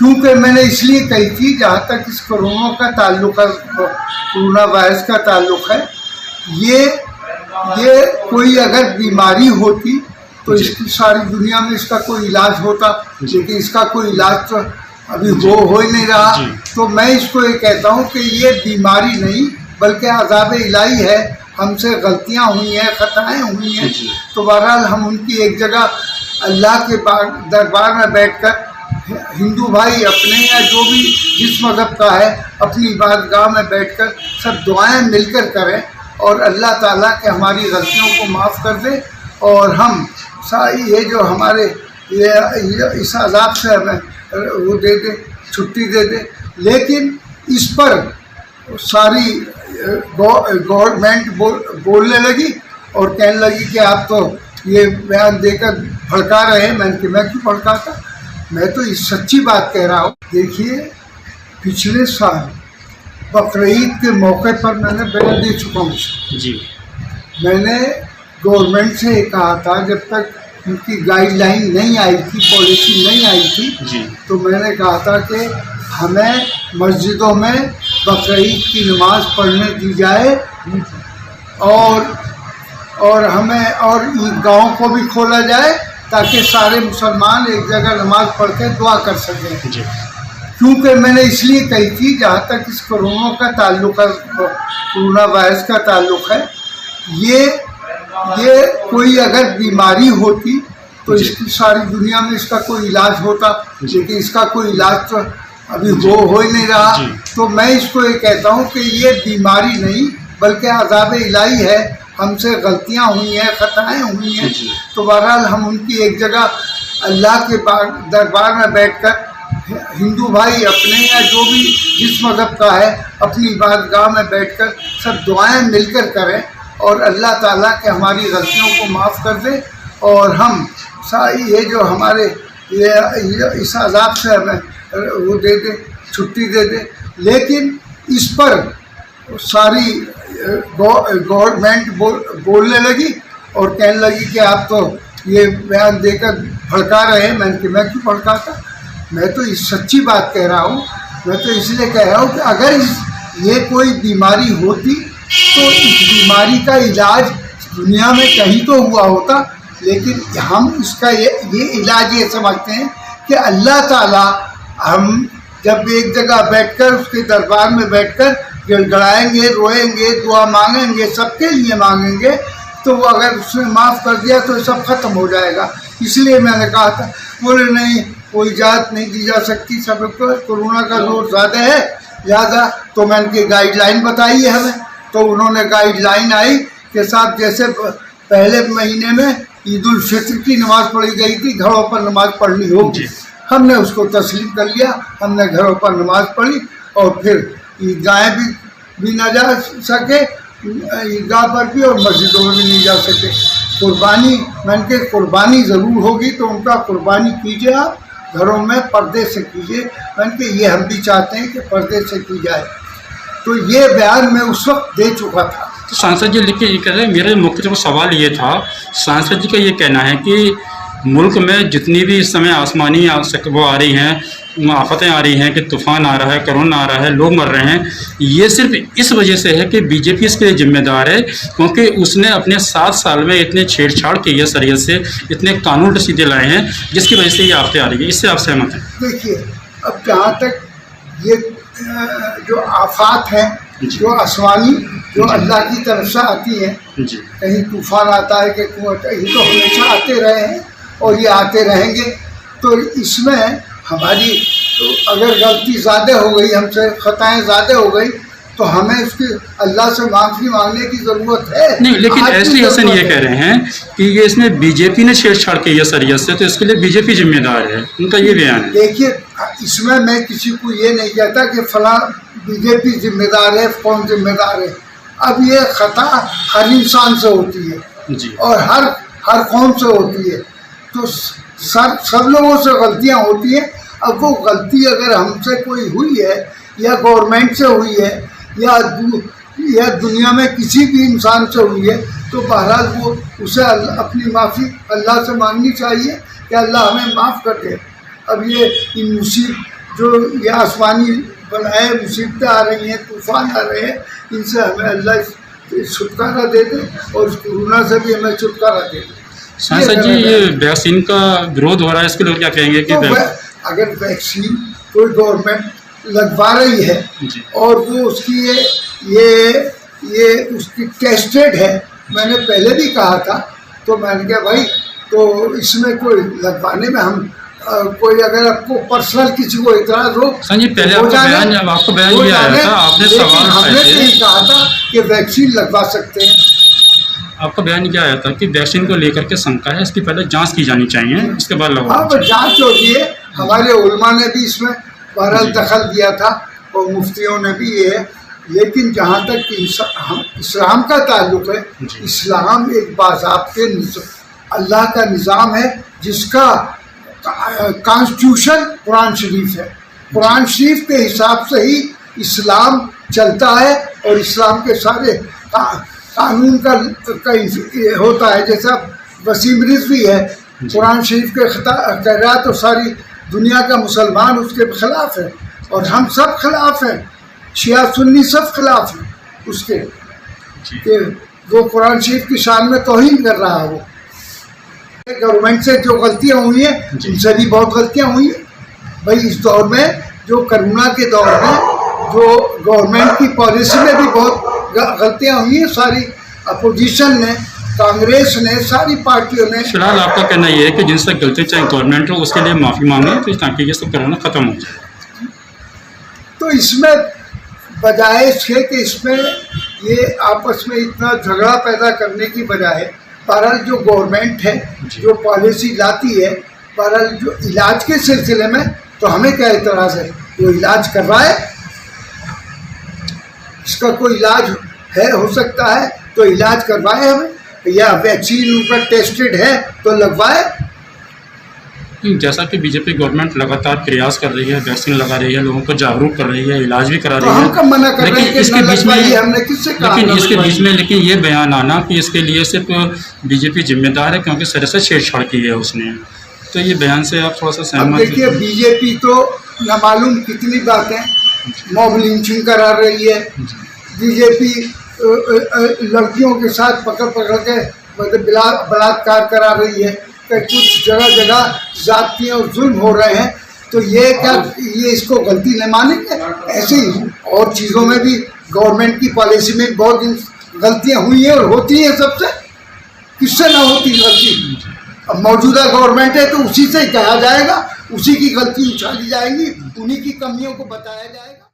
क्योंकि मैंने इसलिए कही थी, जहाँ तक इस कोरोना वायरस का ताल्लुक है, ये कोई अगर बीमारी होती तो इसकी सारी दुनिया में इसका कोई इलाज होता, लेकिन इसका कोई इलाज तो अभी हो ही नहीं रहा। तो मैं इसको ये कहता हूँ कि ये बीमारी नहीं बल्कि अज़ाब इलाही है, हमसे गलतियाँ हुई हैं, खताएँ हुई हैं। तो बहरहाल हम उनकी एक जगह अल्लाह के दरबार में बैठकर, हिंदू भाई अपने या जो भी जिस मज़हब का है, अपनी बारगाह में बैठकर सब दुआएं मिलकर करें और अल्लाह ताला के हमारी गलतियों को माफ़ कर दे और हम ये जो हमारे ये इस अज़ाब से हमें वो दे दे, छुट्टी दे दे। लेकिन इस पर सारी गवर्नमेंट बोलने लगी और कहने लगी कि आप तो ये बयान देकर भड़का रहे हैं। मैं क्यों भड़काता, मैं तो इस सच्ची बात कह रहा हूँ। देखिए, पिछले साल बकरीद के मौके पर मैंने बयान दे चुका हूँ जी। मैंने गवर्नमेंट से ये कहा था, जब तक उनकी गाइडलाइन नहीं आई थी, पॉलिसी नहीं आई थी जी, तो मैंने कहा था कि हमें मस्जिदों में बकरीद की नमाज़ पढ़ने दी जाए और हमें और ईदगाहों को भी खोला जाए ताकि सारे मुसलमान एक जगह नमाज़ पढ़ के दुआ कर सकें। क्योंकि मैंने इसलिए कही थी, जहाँ तक इस कोरोना वायरस का ताल्लुक है, ये कोई अगर बीमारी होती तो इसकी सारी दुनिया में इसका कोई इलाज होता, लेकिन इसका कोई इलाज तो अभी हो ही नहीं रहा। तो मैं इसको ये कहता हूँ कि ये बीमारी नहीं बल्कि अज़ाब इलाही है, हमसे गलतियाँ हुई हैं, खताएँ हुई हैं। तो बहरहाल हम उनकी एक जगह अल्लाह के दरबार में बैठकर, हिंदू भाई अपने या जो भी जिस मज़हब का है, अपनी बारगाह में बैठकर सब दुआएं मिलकर करें और अल्लाह ताला के हमारी गलतियों को माफ़ कर दे और हम ये जो हमारे ये इस अज़ाब से हमें वो दे दे, छुट्टी दे दे। लेकिन इस पर सारी गवर्नमेंट बोलने लगी और कहने लगी कि आप तो ये बयान देकर भड़का रहे हैं। मैं क्यों भड़काता, मैं तो इस सच्ची बात कह रहा हूँ। मैं तो इसलिए कह रहा हूँ कि अगर ये कोई बीमारी होती तो इस बीमारी का इलाज दुनिया में कहीं तो हुआ होता, लेकिन हम इसका ये इलाज ये समझते हैं कि अल्लाह ताला, हम जब एक जगह बैठकर उसके दरबार में बैठकर गिड़गिड़ाएंगे, रोएंगे, दुआ मांगेंगे, सबके लिए मांगेंगे, तो वो अगर उसने माफ़ कर दिया तो सब खत्म हो जाएगा। इसलिए मैंने कहा था, बोले नहीं कोई जात नहीं दी जा सकती, सब कोरोना का जोर ज़्यादा है ज़्यादा। तो मैंने गाइडलाइन बताई है हमें, तो उन्होंने गाइडलाइन आई कि साहब जैसे पहले महीने में ईद उल फित्र की नमाज़ पढ़ी गई थी, घरों पर नमाज़ पढ़नी होगी। हमने उसको तस्लीम कर लिया, हमने घरों पर नमाज़ पढ़ी और फिर ईदगाहें भी ना जा सके, ईदगाह पर भी और मस्जिदों में भी नहीं जा सके। कुर्बानी, मैंने कहा कुर्बानी ज़रूर होगी तो उनका कुर्बानी कीजिए, आप घरों में पर्दे से कीजिए। मैंने कहा ये हम भी चाहते हैं कि पर्दे से की जाए। तो ये बयान मैं उस वक्त दे चुका था। तो सांसद जी लिख के ये कह रहे हैं, मेरे मुख्य तो सवाल ये था, सांसद जी का ये कहना है कि मुल्क में जितनी भी इस समय आसमानी वो आ रही हैं, आफतें आ रही हैं कि तूफ़ान आ रहा है, कोरोना आ रहा है, लोग मर रहे हैं, ये सिर्फ इस वजह से है कि बीजेपी इसके लिए जिम्मेदार है, क्योंकि उसने अपने 7 साल में इतने छेड़छाड़ की है शरीयत से, इतने कानून सीधे लाए हैं, जिसकी वजह से ये आफतें आ रही है। इससे आप सहमत हैं? देखिए, अब जहाँ तक ये जो आफात हैं, जो आसमानी, जो अल्लाह की तरफ से आती है, कहीं तूफ़ान आता है कि ये तो हमेशा आते रहे हैं और ये आते रहेंगे। तो इसमें हमारी अगर गलती ज़्यादा हो गई, हमसे खताएं ज़्यादा हो गई, तो हमें उसकी अल्लाह से माफ़ी मांगने की ज़रूरत है। नहीं, लेकिन एसटी हसन ये कह रहे हैं कि ये इसमें बीजेपी ने छेड़छाड़ की है शरीयत से, तो इसके लिए बीजेपी जिम्मेदार है, उनका ये बयान है। देखिए, इसमें मैं किसी को ये नहीं कहता कि फला बीजेपी जिम्मेदार है, कौन जिम्मेदार है। अब ये खता हर इंसान से होती है जी, और हर कौम से होती है, तो सब लोगों से गलतियाँ होती हैं। अब वो गलती अगर हमसे कोई हुई है या गवर्नमेंट से हुई है या दुनिया में किसी भी इंसान से हुई है, तो बहरहाल वो उसे अपनी माफ़ी अल्लाह से मांगनी चाहिए कि अल्लाह हमें माफ़ कर दे। अब ये इन जो ये आसमानी बनाए मुसीबतें आ रही हैं, तूफान आ रहे हैं, इनसे हमें अल्लाह छुटकारा दे दे और इस कोरोना से भी हमें छुटकारा दे दे। सांसद जी, ये वैक्सीन का विरोध हो रहा है, इसके लिए क्या कहेंगे कि तो अगर वैक्सीन कोई गवर्नमेंट लगवा रही है जी। और वो उसकी ये उसकी टेस्टेड है, मैंने पहले भी कहा था, तो मैंने कहा भाई तो इसमें कोई लगवाने में हम कोई अगर आपको पर्सनल किसी को इतराज हो जी, पहले आपको बयान ये आया था, आपने सवाल हमने यही कहा था कि वैक्सीन लगवा सकते हैं। आपका बयान क्या आया था कि वैक्सीन को लेकर के शंका है, इसकी पहले जांच की जानी चाहिए, इसके बाद लगवाना हाँ, चाहिए। जांच होगी है, हमारे उलमा ने भी इसमें बहरहाल दखल दिया था और मुफ्तियों ने भी ये है, लेकिन जहाँ तक इस्लाम का ताल्लुक है, इस्लाम एक बाज़ाब्ते अल्लाह का निज़ाम है जिसका कॉन्स्टिट्यूशन कुरान शरीफ है। कुरान शरीफ के हिसाब से ही इस्लाम चलता है और इस्लाम के सारे कानून का होता है। जैसा वसीम रिजवी है, कुरान शरीफ के कह रहा तो सारी दुनिया का मुसलमान उसके खिलाफ है और हम सब खिलाफ हैं, शिया सुन्नी सब खिलाफ हैं उसके कि वो कुरान शरीफ की शान में तौहीन कर रहा है। वो गवर्नमेंट से जो गलतियाँ हुई हैं, इनसे भी बहुत गलतियाँ हुई हैं भाई। इस दौर में जो कोरोना के दौर में जो गवर्नमेंट की पॉलिसी में भी बहुत गलतियाँ हुई हैं, सारी अपोजिशन ने, कांग्रेस ने, सारी पार्टियों ने। फिलहाल आपका कहना ये है कि जिनसे गलती चाहे गवर्नमेंट हो उसके लिए माफ़ी मांगे तो ताकि ये सब कोरोना ख़त्म हो जाए। तो इसमें बजाय इसके कि इसमें ये आपस में इतना झगड़ा पैदा करने की बजाय बहरहाल जो गवर्नमेंट है जो पॉलिसी लाती है, बहरहाल जो इलाज के सिलसिले में तो हमें क्या इतराज़ है, वो इलाज कर रहा है, इसका कोई इलाज है, हो सकता है तो इलाज करवाए हमें, या वैक्सीन ऊपर टेस्टेड है तो लगवाए। जैसा कि बीजेपी गवर्नमेंट लगातार प्रयास कर रही है, वैक्सीन लगा रही है, लोगों को जागरूक कर रही है, इलाज भी करा रही है, हम कब मना कर रहे हैं कि इसके बीच में हमने किससे कहा? लेकिन ये बयान आना कि इसके लिए सिर्फ बीजेपी जिम्मेदार है क्योंकि सर से छेड़छाड़ की है उसने, तो ये बयान से आप थोड़ा सा सहमत? देखिए, बीजेपी तो न मालूम कितनी बातें मॉब लिंचिंग करा रही है, बीजेपी लड़कियों के साथ पकड़ के मतलब बलात्कार करा रही है, कुछ जगह जगह जातियाँ और जुल्म हो रहे हैं, तो ये क्या ये इसको गलती नहीं मानेंगे? ऐसे ही और चीज़ों में भी गवर्नमेंट की पॉलिसी में बहुत गलतियाँ हुई हैं और होती हैं सबसे, किससे ना होती गलती? अब मौजूदा गवर्नमेंट है तो उसी से ही कहा जाएगा, उसी की गलती उछाली जाएगी, उन्हीं की कमियों को बताया जाएगा।